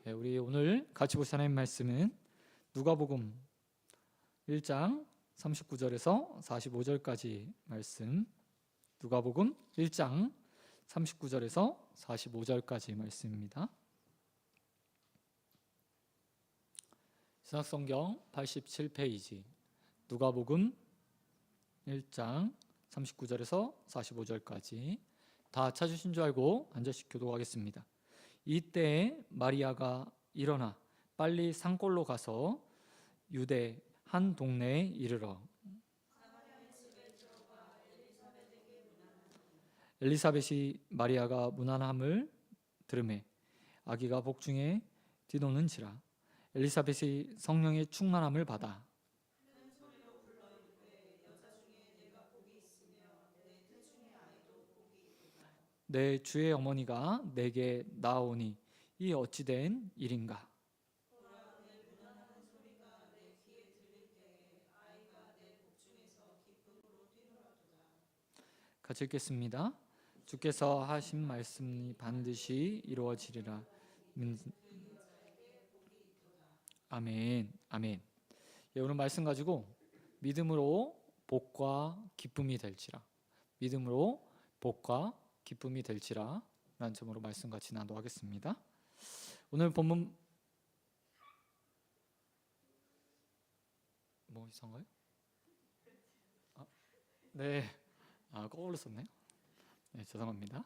우리 오늘 같이 볼 하나님 말씀은 누가복음 1장 39절에서 45절까지 말씀. 누가복음 1장 39절에서 45절까지 말씀입니다. 신약성경 87페이지 누가복음 1장 39절에서 45절까지 다 찾으신 줄 알고 한 절씩 교독하겠습니다. 이때에 마리아가 일어나 빨리 산골로 가서 유대 한 동네에 이르러 엘리사벳이 마리아가 문안함을 들으매 아기가 복중에 뛰노는지라. 엘리사벳이 성령의 충만함을 받아 내 주의 어머니가 내게 나오니 이 어찌된 일인가. 같이 읽겠습니다. 주께서 하신 말씀이 반드시 이루어지리라. 아멘. 아멘. 오늘 말씀 가지고 믿음으로 복과 기쁨이 될지라. 믿음으로 복과 기쁨이 될지라 라는 점으로 말씀 같이 나누겠습니다. 오늘 본문 뭐 이상가요? 네. 거꾸로 썼네요. 네, 죄송합니다.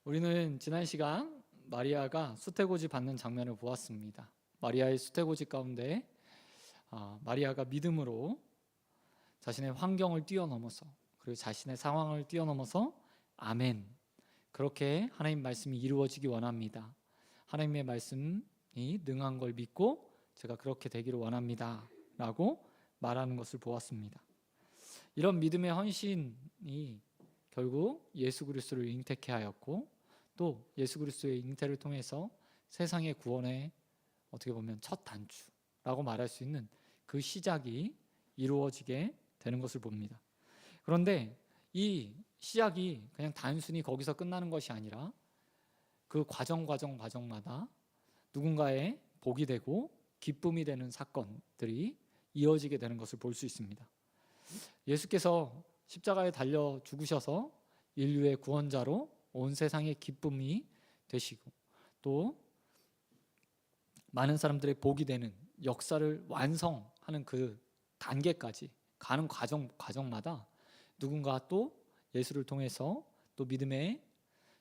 우리는 지난 시간 마리아가 수태고지 받는 장면을 보았습니다. 마리아의 수태고지 가운데 마리아가 믿음으로 자신의 환경을 뛰어넘어서 그리고 자신의 상황을 뛰어넘어서 아멘, 그렇게 하나님 말씀이 이루어지기 원합니다. 하나님의 말씀이 능한 걸 믿고 제가 그렇게 되기를 원합니다 라고 말하는 것을 보았습니다. 이런 믿음의 헌신이 결국 예수 그리스도를 잉태케 하였고 또 예수 그리스도의 잉태를 통해서 세상의 구원의 어떻게 보면 첫 단추라고 말할 수 있는 그 시작이 이루어지게 되는 것을 봅니다. 그런데 이 시작이 그냥 단순히 거기서 끝나는 것이 아니라 그 과정마다 누군가의 복이 되고 기쁨이 되는 사건들이 이어지게 되는 것을 볼 수 있습니다. 예수께서 십자가에 달려 죽으셔서 인류의 구원자로 온 세상의 기쁨이 되시고 또 많은 사람들의 복이 되는 역사를 완성하는 그 단계까지 가는 과정마다 누군가 또 예수를 통해서 또 믿음의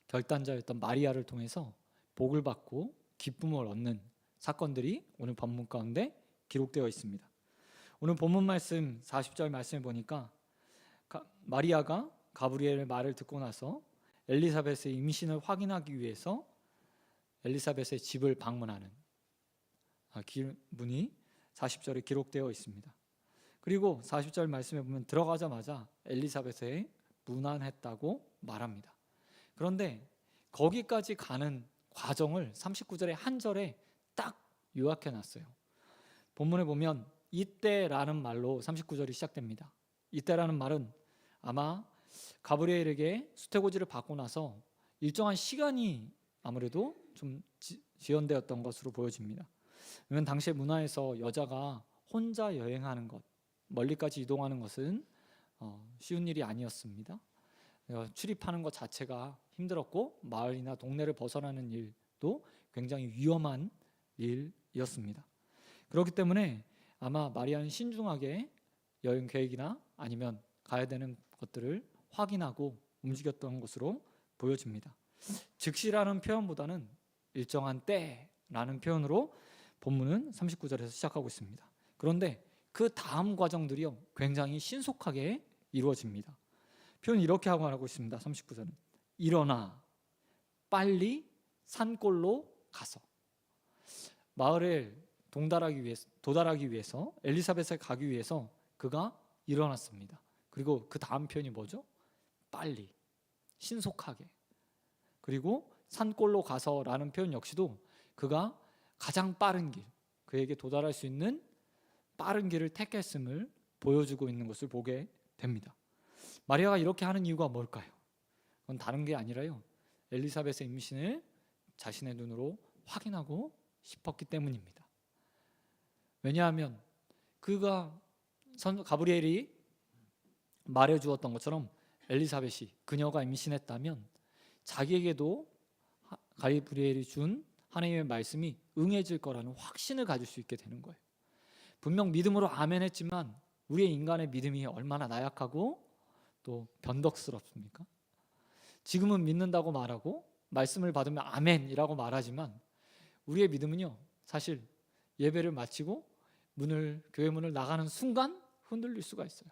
결단자였던 마리아를 통해서 복을 받고 기쁨을 얻는 사건들이 오늘 본문 가운데 기록되어 있습니다. 오늘 본문 말씀 40절 말씀을 보니까 마리아가 가브리엘의 말을 듣고 나서 엘리사벳의 임신을 확인하기 위해서 엘리사벳의 집을 방문하는 문이 40절에 기록되어 있습니다. 그리고 40절 말씀에 보면 들어가자마자 엘리사벳에 문안했다고 말합니다. 그런데 거기까지 가는 과정을 39절의 한 절에 딱 요약해 놨어요. 본문에 보면 이때라는 말로 39절이 시작됩니다. 이때라는 말은 아마 가브리엘에게 수태고지를 받고 나서 일정한 시간이 아무래도 좀 지연되었던 것으로 보여집니다. 왜냐하면 당시의 문화에서 여자가 혼자 여행하는 것, 멀리까지 이동하는 것은 쉬운 일이 아니었습니다. 출입하는 것 자체가 힘들었고 마을이나 동네를 벗어나는 일도 굉장히 위험한 일이었습니다. 그렇기 때문에 아마 마리아는 신중하게 여행 계획이나 아니면 가야 되는 것들을 확인하고 움직였던 것으로 보여집니다. 즉시라는 표현보다는 일정한 때라는 표현으로 본문은 39절에서 시작하고 있습니다. 그런데 그 다음 과정들이요 굉장히 신속하게 이루어집니다. 표현 이렇게 하고 말하고 있습니다. 39절은 일어나 빨리 산골로 가서 마을에 도달하기 위해서 엘리사벳에 가기 위해서 그가 일어났습니다. 그리고 그 다음 표현이 뭐죠? 빨리, 신속하게. 그리고 산골로 가서라는 표현 역시도 그가 가장 빠른 길, 그에게 도달할 수 있는 빠른 길을 택했음을 보여주고 있는 것을 보게 됩니다. 마리아가 이렇게 하는 이유가 뭘까요? 그건 다른 게 아니라요 엘리사벳의 임신을 자신의 눈으로 확인하고 싶었기 때문입니다. 왜냐하면 가브리엘이 말해주었던 것처럼 엘리사벳이 그녀가 임신했다면 자기에게도 가브리엘이 준 하나님의 말씀이 응해질 거라는 확신을 가질 수 있게 되는 거예요. 분명 믿음으로 아멘 했지만 우리의 인간의 믿음이 얼마나 나약하고 또 변덕스럽습니까? 지금은 믿는다고 말하고 말씀을 받으면 아멘이라고 말하지만 우리의 믿음은요, 사실 예배를 마치고 교회 문을 나가는 순간 흔들릴 수가 있어요.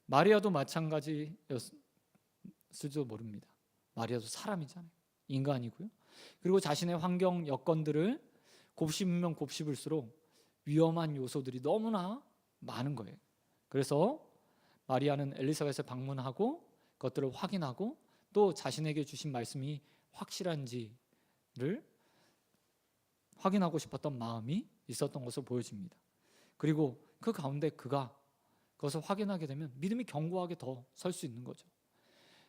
마리아도 마찬가지였을지도 모릅니다. 마리아도 사람이잖아요. 인간이고요. 그리고 자신의 환경 여건들을 곱씹으면 곱씹을수록 위험한 요소들이 너무나 많은 거예요. 그래서 마리아는 엘리사벳을 방문하고 그것들을 확인하고 또 자신에게 주신 말씀이 확실한지를 확인하고 싶었던 마음이 있었던 것을 보여줍니다. 그리고 그 가운데 그가 그것을 확인하게 되면 믿음이 견고하게 더 설 수 있는 거죠.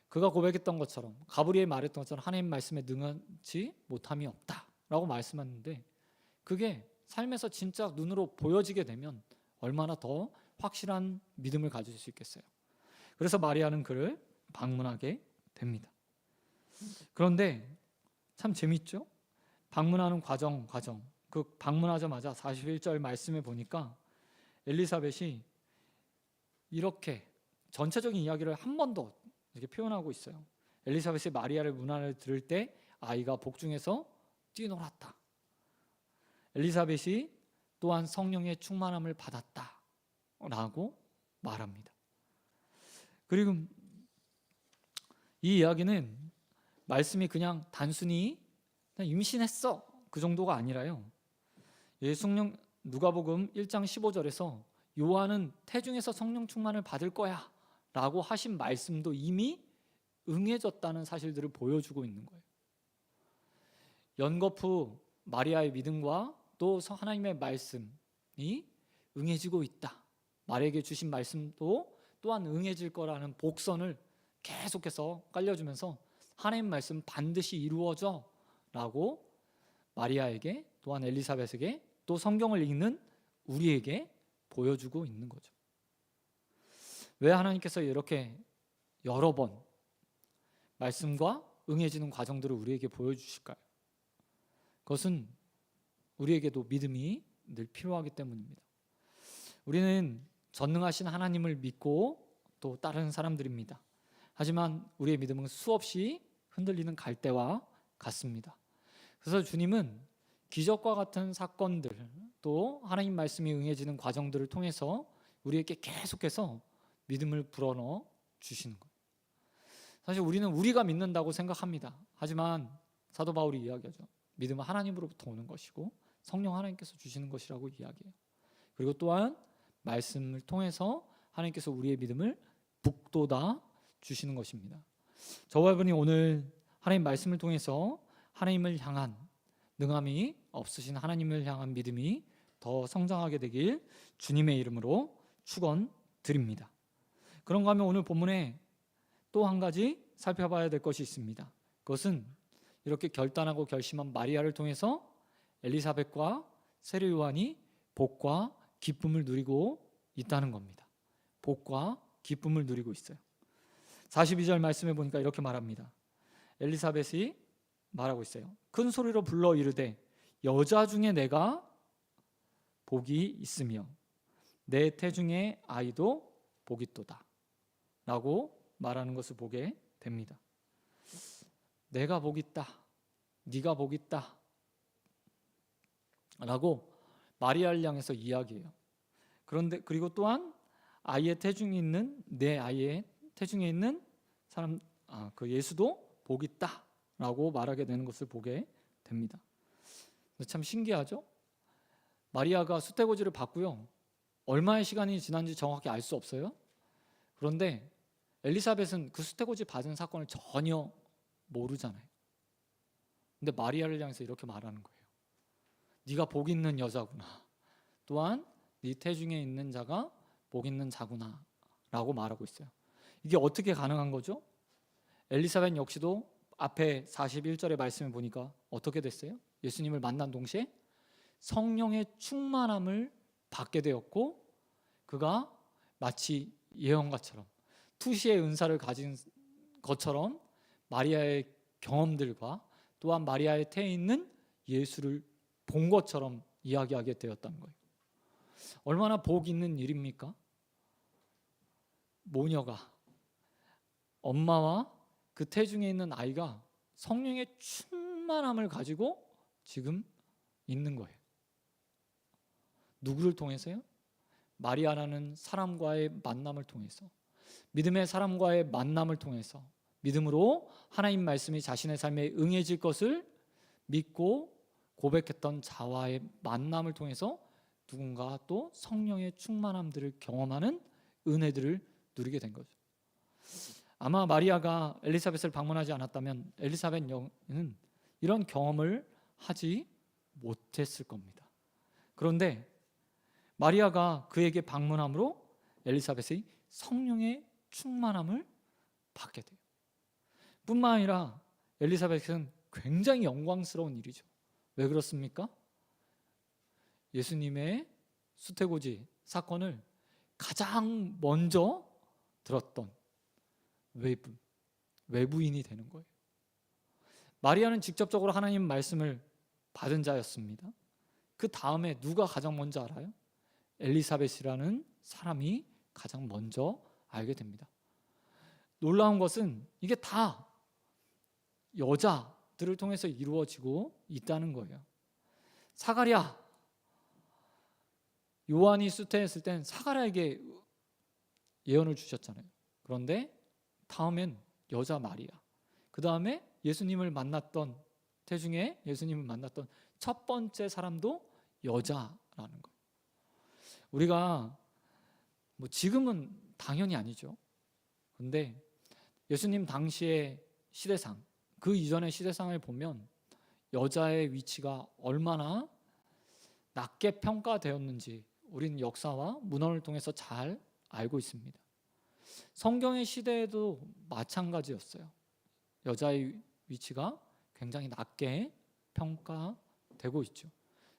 그가 고백했던 것처럼, 가브리엘이 말했던 것처럼 하나님 말씀에 능하지 못함이 없다라고 말씀하는데, 그게 삶에서 진짜 눈으로 보여지게 되면 얼마나 더 확실한 믿음을 가질 수 있겠어요. 그래서 마리아는 그를 방문하게 됩니다. 그런데 참 재밌죠? 방문하는 과정 그 방문하자마자 41절 말씀에 보니까 엘리사벳이 이렇게 전체적인 이야기를 한 번 더 이렇게 표현하고 있어요. 엘리사벳이 마리아를 문안을 들을 때 아이가 복중에서 뛰놀았다. 엘리사벳이 또한 성령의 충만함을 받았다 라고 말합니다. 그리고 이 이야기는 말씀이 그냥 단순히 임신했어 그 정도가 아니라요, 누가복음 1장 15절에서 요한은 태중에서 성령 충만을 받을 거야 라고 하신 말씀도 이미 응해졌다는 사실들을 보여주고 있는 거예요. 연거푸 마리아의 믿음과 또 하나님의 말씀이 응해지고 있다, 마리아에게 주신 말씀도 또한 응해질 거라는 복선을 계속해서 깔려주면서 하나님 말씀 반드시 이루어져 라고 마리아에게, 또한 엘리사벳에게, 또 성경을 읽는 우리에게 보여주고 있는 거죠. 왜 하나님께서 이렇게 여러 번 말씀과 응해지는 과정들을 우리에게 보여주실까요? 그것은 우리에게도 믿음이 늘 필요하기 때문입니다. 우리는 전능하신 하나님을 믿고 또 따르는 사람들입니다. 하지만 우리의 믿음은 수없이 흔들리는 갈대와 같습니다. 그래서 주님은 기적과 같은 사건들, 또 하나님 말씀이 응해지는 과정들을 통해서 우리에게 계속해서 믿음을 불어넣어 주시는 거예요. 사실 우리는 우리가 믿는다고 생각합니다. 하지만 사도 바울이 이야기하죠. 믿음은 하나님으로부터 오는 것이고 성령 하나님께서 주시는 것이라고 이야기해요. 그리고 또한 말씀을 통해서 하나님께서 우리의 믿음을 북돋아 주시는 것입니다. 저와 여러분이 오늘 하나님 말씀을 통해서 하나님을 향한 능함이 없으신 하나님을 향한 믿음이 더 성장하게 되길 주님의 이름으로 축원드립니다. 그런가 하면 오늘 본문에 또 한 가지 살펴봐야 될 것이 있습니다. 그것은 이렇게 결단하고 결심한 마리아를 통해서 엘리사벳과 세례 요한이 복과 기쁨을 누리고 있다는 겁니다. 복과 기쁨을 누리고 있어요. 42절 말씀에 보니까 이렇게 말합니다. 엘리사벳이 말하고 있어요. 큰 소리로 불러 이르되 여자 중에 내가 복이 있으며 내 태중의 아이도 복이 있도다 라고 말하는 것을 보게 됩니다. 내가 복이 있다, 네가 복이 있다 라고 마리아를 향해서 이야기해요. 그런데 그리고 또한 아이의 태중에 있는, 내 아이의 태중에 있는 사람, 그 예수도 복이 있다 라고 말하게 되는 것을 보게 됩니다. 참 신기하죠? 마리아가 수태고지를 받고요, 얼마의 시간이 지난지 정확히 알 수 없어요. 그런데 엘리사벳은 그 수태고지 받은 사건을 전혀 모르잖아요. 근데 마리아를 향해서 이렇게 말하는 거예요. 네가 복 있는 여자구나, 또한 네 태중에 있는 자가 복 있는 자구나 라고 말하고 있어요. 이게 어떻게 가능한 거죠? 엘리사벳 역시도 앞에 41절의 말씀을 보니까 어떻게 됐어요? 예수님을 만난 동시에 성령의 충만함을 받게 되었고, 그가 마치 예언가처럼 투시의 은사를 가진 것처럼 마리아의 경험들과 또한 마리아의 태에 있는 예수를 본 것처럼 이야기하게 되었다는 거예요. 얼마나 복 있는 일입니까? 모녀가, 엄마와 그 태중에 있는 아이가 성령의 충만함을 가지고 지금 있는 거예요. 누구를 통해서요? 마리아라는 사람과의 만남을 통해서, 믿음의 사람과의 만남을 통해서, 믿음으로 하나님 말씀이 자신의 삶에 응해질 것을 믿고 고백했던 자와의 만남을 통해서 누군가 또 성령의 충만함들을 경험하는 은혜들을 누리게 된 거죠. 아마 마리아가 엘리사벳을 방문하지 않았다면 엘리사벳 여인은 이런 경험을 하지 못했을 겁니다. 그런데 마리아가 그에게 방문함으로 엘리사벳의 성령의 충만함을 받게 돼요. 뿐만 아니라 엘리사벳은 굉장히 영광스러운 일이죠. 왜 그렇습니까? 예수님의 수태고지 사건을 가장 먼저 들었던 외부인이 되는 거예요. 마리아는 직접적으로 하나님 말씀을 받은 자였습니다. 그 다음에 누가 가장 먼저 알아요? 엘리사벳이라는 사람이 가장 먼저 알게 됩니다. 놀라운 것은 이게 다 여자들을 통해서 이루어지고 있다는 거예요. 사가랴, 요한이 수태했을 땐 사가랴에게 예언을 주셨잖아요. 그런데 다음엔 여자 마리아, 그 다음에 예수님을 만났던, 태중에 예수님을 만났던 첫 번째 사람도 여자라는 거예요. 우리가 지금은 당연히 아니죠. 그런데 예수님 당시의 시대상, 그 이전의 시대상을 보면 여자의 위치가 얼마나 낮게 평가되었는지 우리는 역사와 문헌을 통해서 잘 알고 있습니다. 성경의 시대에도 마찬가지였어요. 여자의 위치가 굉장히 낮게 평가되고 있죠.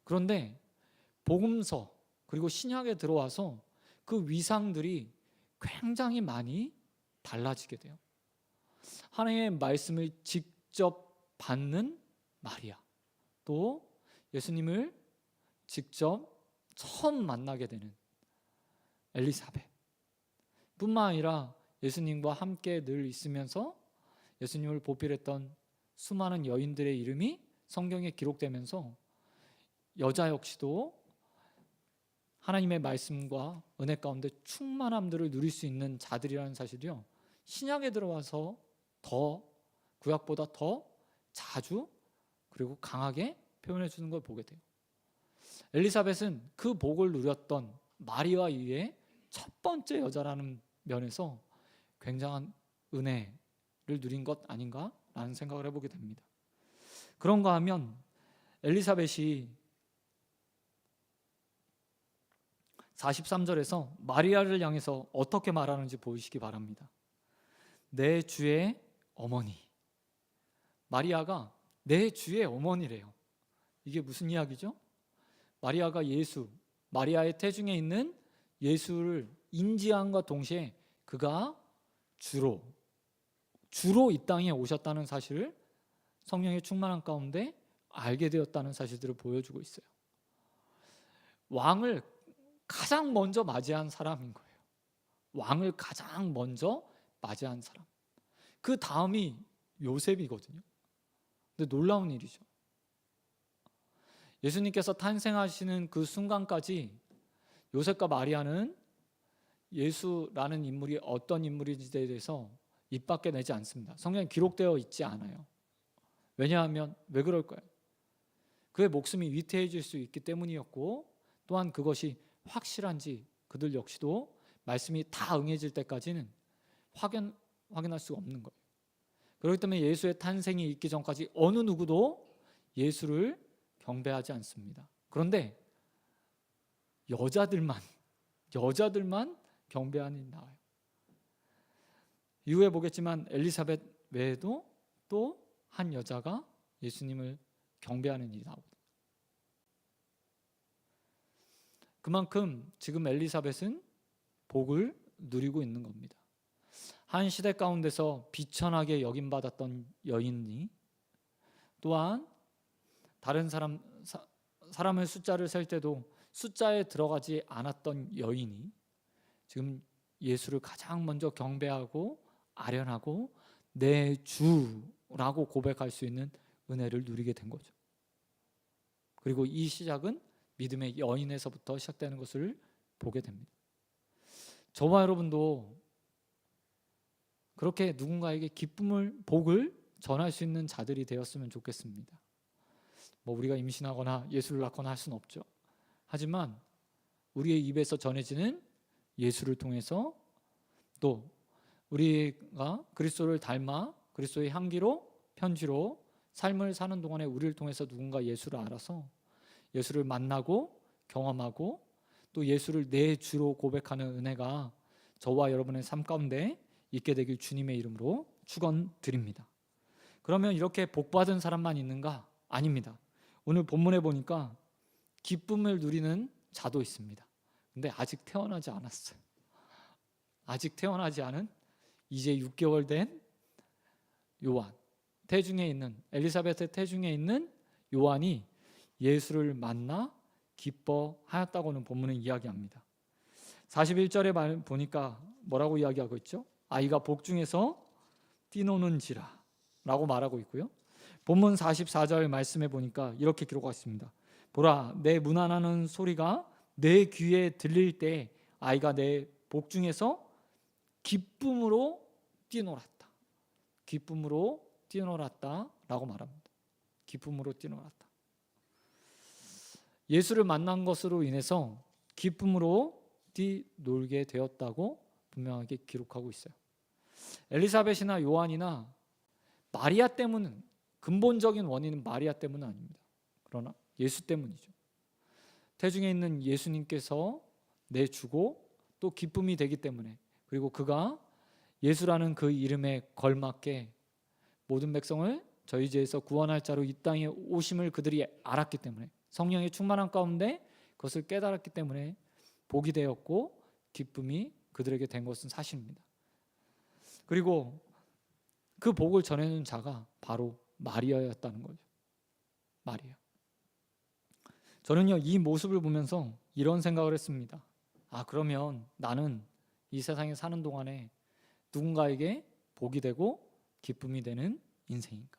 그런데 복음서 그리고 신약에 들어와서 그 위상들이 굉장히 많이 달라지게 돼요. 하나님의 말씀을 직접 받는 마리아, 또 예수님을 직접 처음 만나게 되는 엘리사벳 뿐만 아니라 예수님과 함께 늘 있으면서 예수님을 보필했던 수많은 여인들의 이름이 성경에 기록되면서 여자 역시도 하나님의 말씀과 은혜 가운데 충만함들을 누릴 수 있는 자들이라는 사실이요, 신약에 들어와서 더, 구약보다 더 자주 그리고 강하게 표현해 주는 걸 보게 돼요. 엘리사벳은 그 복을 누렸던 마리아 이후에 첫 번째 여자라는 면에서 굉장한 은혜를 누린 것 아닌가라는 생각을 해보게 됩니다. 그런가 하면 엘리사벳이 43절에서 마리아를 향해서 어떻게 말하는지 보시기 바랍니다. 내 주의 어머니. 마리아가 내 주의 어머니래요. 이게 무슨 이야기죠? 마리아가 마리아의 태중에 있는 예수를 인지함과 동시에 그가 주로 이 땅에 오셨다는 사실을 성령의 충만함 가운데 알게 되었다는 사실들을 보여주고 있어요. 왕을 가장 먼저 맞이한 사람인 거예요. 왕을 가장 먼저 맞이한 사람. 그 다음이 요셉이거든요. 근데 놀라운 일이죠. 예수님께서 탄생하시는 그 순간까지 요셉과 마리아는 예수라는 인물이 어떤 인물인지에 대해서 입 밖에 내지 않습니다. 성경에 기록되어 있지 않아요. 왜냐하면 왜 그럴까요? 그의 목숨이 위태해질 수 있기 때문이었고, 또한 그것이 확실한지 그들 역시도 말씀이 다 응해질 때까지는 확인할 수가 없는 거예요. 그렇기 때문에 예수의 탄생이 있기 전까지 어느 누구도 예수를 경배하지 않습니다. 그런데 여자들만 경배하는 일이 나와요. 이후에 보겠지만 엘리사벳 외에도 또 한 여자가 예수님을 경배하는 일이 나오거든요. 그만큼 지금 엘리사벳은 복을 누리고 있는 겁니다. 한 시대 가운데서 비천하게 여김받았던 여인이, 또한 다른 사람의 숫자를 셀 때도 숫자에 들어가지 않았던 여인이 지금 예수를 가장 먼저 경배하고 아련하고 내 주라고 고백할 수 있는 은혜를 누리게 된 거죠. 그리고 이 시작은 믿음의 여인에서부터 시작되는 것을 보게 됩니다. 저와 여러분도 그렇게 누군가에게 기쁨을, 복을 전할 수 있는 자들이 되었으면 좋겠습니다. 우리가 임신하거나 예수를 낳거나 할 수는 없죠. 하지만 우리의 입에서 전해지는 예수를 통해서, 또 우리가 그리스도를 닮아 그리스도의 향기로, 편지로 삶을 사는 동안에 우리를 통해서 누군가 예수를 알아서 예수를 만나고 경험하고 또 예수를 내 주로 고백하는 은혜가 저와 여러분의 삶 가운데 있게 되길 주님의 이름으로 축원드립니다. 그러면 이렇게 복받은 사람만 있는가? 아닙니다. 오늘 본문에 보니까 기쁨을 누리는 자도 있습니다. 근데 아직 태어나지 않았어요. 아직 태어나지 않은 이제 6개월 된 요한, 태중에 있는 엘리사벳의 태중에 있는 요한이 예수를 만나 기뻐하였다고는 본문은 이야기합니다. 41절에 말 보니까 뭐라고 이야기하고 있죠? 아이가 복중에서 뛰노는지라 라고 말하고 있고요. 본문 44절 말씀에 보니까 이렇게 기록하고 있습니다. 보라, 내 문안하는 소리가 내 귀에 들릴 때 아이가 내 복중에서 기쁨으로 뛰놀았다. 기쁨으로 뛰놀았다 라고 말합니다. 기쁨으로 뛰놀았다. 예수를 만난 것으로 인해서 기쁨으로 뛰놀게 되었다고 분명하게 기록하고 있어요. 엘리사벳이나 요한이나 마리아 때문은, 근본적인 원인은 마리아 때문은 아닙니다. 그러나 예수 때문이죠. 태중에 있는 예수님께서 내주고 또 기쁨이 되기 때문에, 그리고 그가 예수라는 그 이름에 걸맞게 모든 백성을 저희 죄에서 구원할 자로 이 땅에 오심을 그들이 알았기 때문에, 성령의 충만한 가운데 그것을 깨달았기 때문에 복이 되었고 기쁨이 그들에게 된 것은 사실입니다. 그리고 그 복을 전해주는 자가 바로 마리아였다는 거죠. 마리아. 저는요, 이 모습을 보면서 이런 생각을 했습니다. 그러면 나는 이 세상에 사는 동안에 누군가에게 복이 되고 기쁨이 되는 인생인가?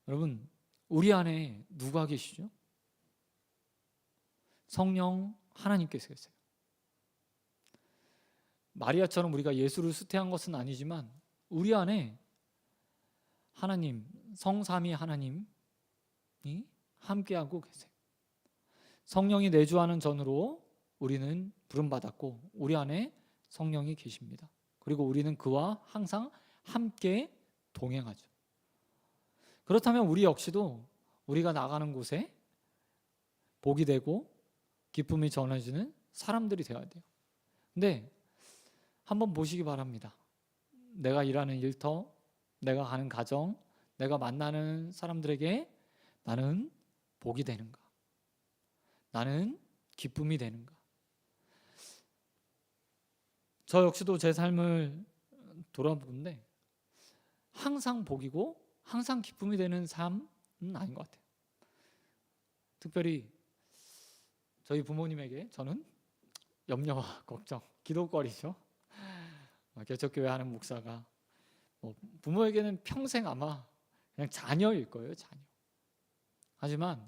여러분, 우리 안에 누가 계시죠? 성령 하나님께서 계세요. 마리아처럼 우리가 예수를 수태한 것은 아니지만 우리 안에 하나님, 성삼위 하나님이 함께하고 계세요. 성령이 내주하는 전으로 우리는 부름받았고 우리 안에 성령이 계십니다. 그리고 우리는 그와 항상 함께 동행하죠. 그렇다면 우리 역시도 우리가 나가는 곳에 복이 되고 기쁨이 전해지는 사람들이 되어야 돼요. 근데 한번 보시기 바랍니다. 내가 일하는 일터, 내가 가는 가정, 내가 만나는 사람들에게 나는 복이 되는가? 나는 기쁨이 되는가? 저 역시도 제 삶을 돌아보는데 항상 복이고 항상 기쁨이 되는 삶은 아닌 것 같아요. 특별히 저희 부모님에게 저는 염려와 걱정, 기도거리죠. 개척교회 하는 목사가 부모에게는 평생 아마 그냥 자녀일 거예요, 자녀. 하지만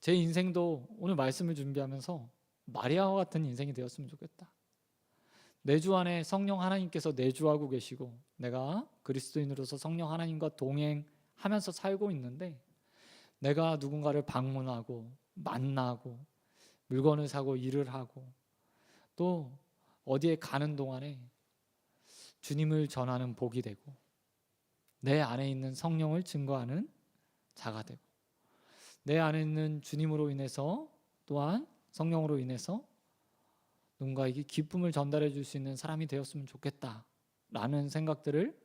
제 인생도 오늘 말씀을 준비하면서 마리아와 같은 인생이 되었으면 좋겠다. 내 주 안에 성령 하나님께서 내주하고 계시고 내가 그리스도인으로서 성령 하나님과 동행하면서 살고 있는데 내가 누군가를 방문하고 만나고 물건을 사고 일을 하고 또 어디에 가는 동안에 주님을 전하는 복이 되고 내 안에 있는 성령을 증거하는 자가 되고 내 안에 있는 주님으로 인해서 또한 성령으로 인해서 누군가에게 기쁨을 전달해 줄 수 있는 사람이 되었으면 좋겠다라는 생각들을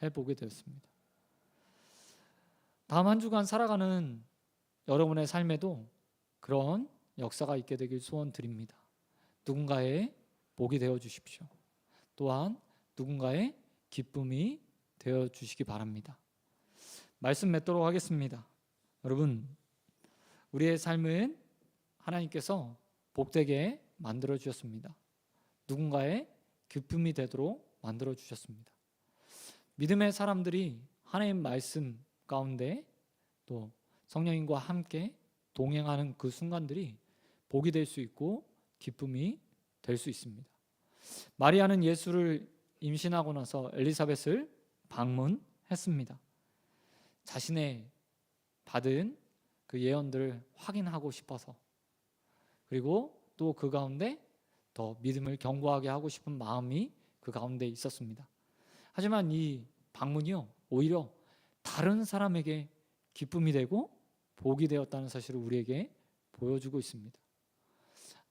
해보게 되었습니다. 다음 한 주간 살아가는 여러분의 삶에도 그런 역사가 있게 되길 소원드립니다. 누군가의 복이 되어 주십시오. 또한 누군가의 기쁨이 되어 주시기 바랍니다. 말씀 맺도록 하겠습니다. 여러분, 우리의 삶은 하나님께서 복되게 만들어 주셨습니다. 누군가의 기쁨이 되도록 만들어 주셨습니다. 믿음의 사람들이 하나님 말씀 가운데 또 성령님과 함께 동행하는 그 순간들이 복이 될 수 있고 기쁨이 될 수 있습니다. 마리아는 예수를 임신하고 나서 엘리사벳을 방문했습니다. 자신의 받은 그 예언들을 확인하고 싶어서, 그리고 또 그 가운데 더 믿음을 견고하게 하고 싶은 마음이 그 가운데 있었습니다. 하지만 이 방문이요, 오히려 다른 사람에게 기쁨이 되고 복이 되었다는 사실을 우리에게 보여주고 있습니다.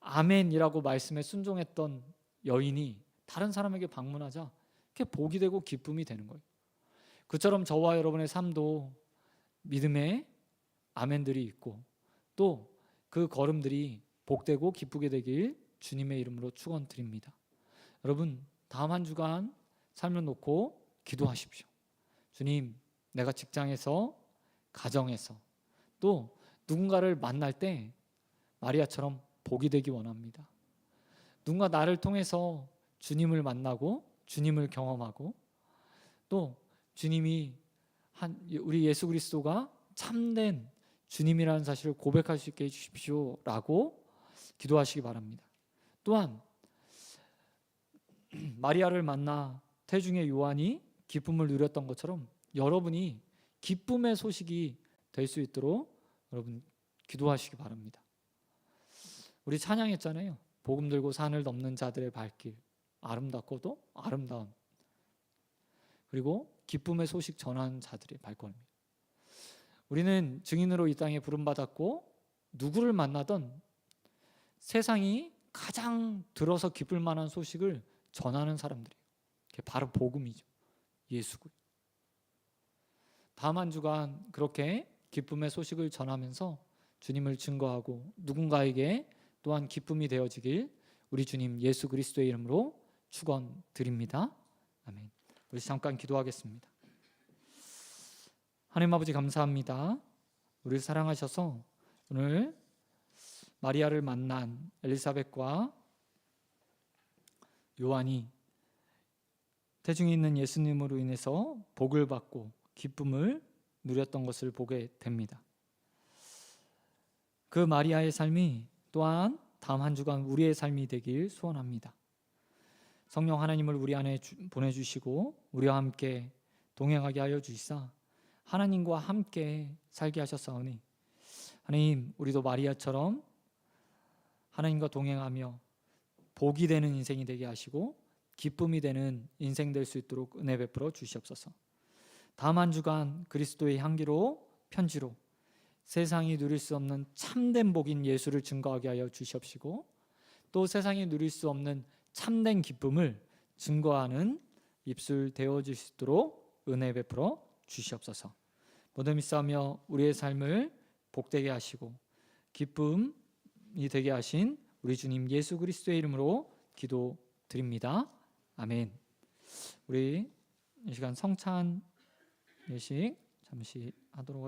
아멘이라고 말씀에 순종했던 여인이 다른 사람에게 방문하자 이렇게 복이 되고 기쁨이 되는 거예요. 그처럼 저와 여러분의 삶도 믿음의 아멘들이 있고 또 그 걸음들이 복되고 기쁘게 되길 주님의 이름으로 축원드립니다. 여러분, 다음 한 주간 삶을 놓고 기도하십시오. 주님, 내가 직장에서, 가정에서, 또 누군가를 만날 때 마리아처럼 복이 되기 원합니다. 누군가 나를 통해서 주님을 만나고 주님을 경험하고 또 주님이 우리 예수 그리스도가 참된 주님이라는 사실을 고백할 수 있게 해주십시오라고 기도하시기 바랍니다. 또한 마리아를 만나 태중의 요한이 기쁨을 누렸던 것처럼 여러분이 기쁨의 소식이 될 수 있도록 여러분 기도하시기 바랍니다. 우리 찬양했잖아요. 복음 들고 산을 넘는 자들의 발길, 아름답고도 아름다운, 그리고 기쁨의 소식 전하는 자들의 발걸음입니다. 우리는 증인으로 이 땅에 부름받았고 누구를 만나던 세상이 가장 들어서 기쁠 만한 소식을 전하는 사람들이에요. 그게 바로 복음이죠. 예수고. 다음 한 주간 그렇게 기쁨의 소식을 전하면서 주님을 증거하고 누군가에게 또한 기쁨이 되어지길 우리 주님 예수 그리스도의 이름으로 축원드립니다. 아멘. 우리 잠깐 기도하겠습니다. 하나님 아버지 감사합니다. 우리를 사랑하셔서 오늘 마리아를 만난 엘리사벳과 요한이 태중에 있는 예수님으로 인해서 복을 받고 기쁨을 누렸던 것을 보게 됩니다. 그 마리아의 삶이 또한 다음 한 주간 우리의 삶이 되길 소원합니다. 성령 하나님을 우리 안에 보내주시고 우리와 함께 동행하게 하여 주시사 하나님과 함께 살게 하셨사오니 하나님, 우리도 마리아처럼 하나님과 동행하며 복이 되는 인생이 되게 하시고 기쁨이 되는 인생 될 수 있도록 은혜 베풀어 주시옵소서. 다음 한 주간 그리스도의 향기로 편지로 세상이 누릴 수 없는 참된 복인 예수를 증거하게 하여 주시옵시고 또 세상이 누릴 수 없는 참된 기쁨을 증거하는 입술 되어 주시도록 은혜 베풀어 주시옵소서. 모든 믿사오며 우리의 삶을 복되게 하시고 기쁨이 되게 하신 우리 주님 예수 그리스도의 이름으로 기도드립니다. 아멘. 우리 이 시간 성찬 예식 잠시 하도록 하겠습니다.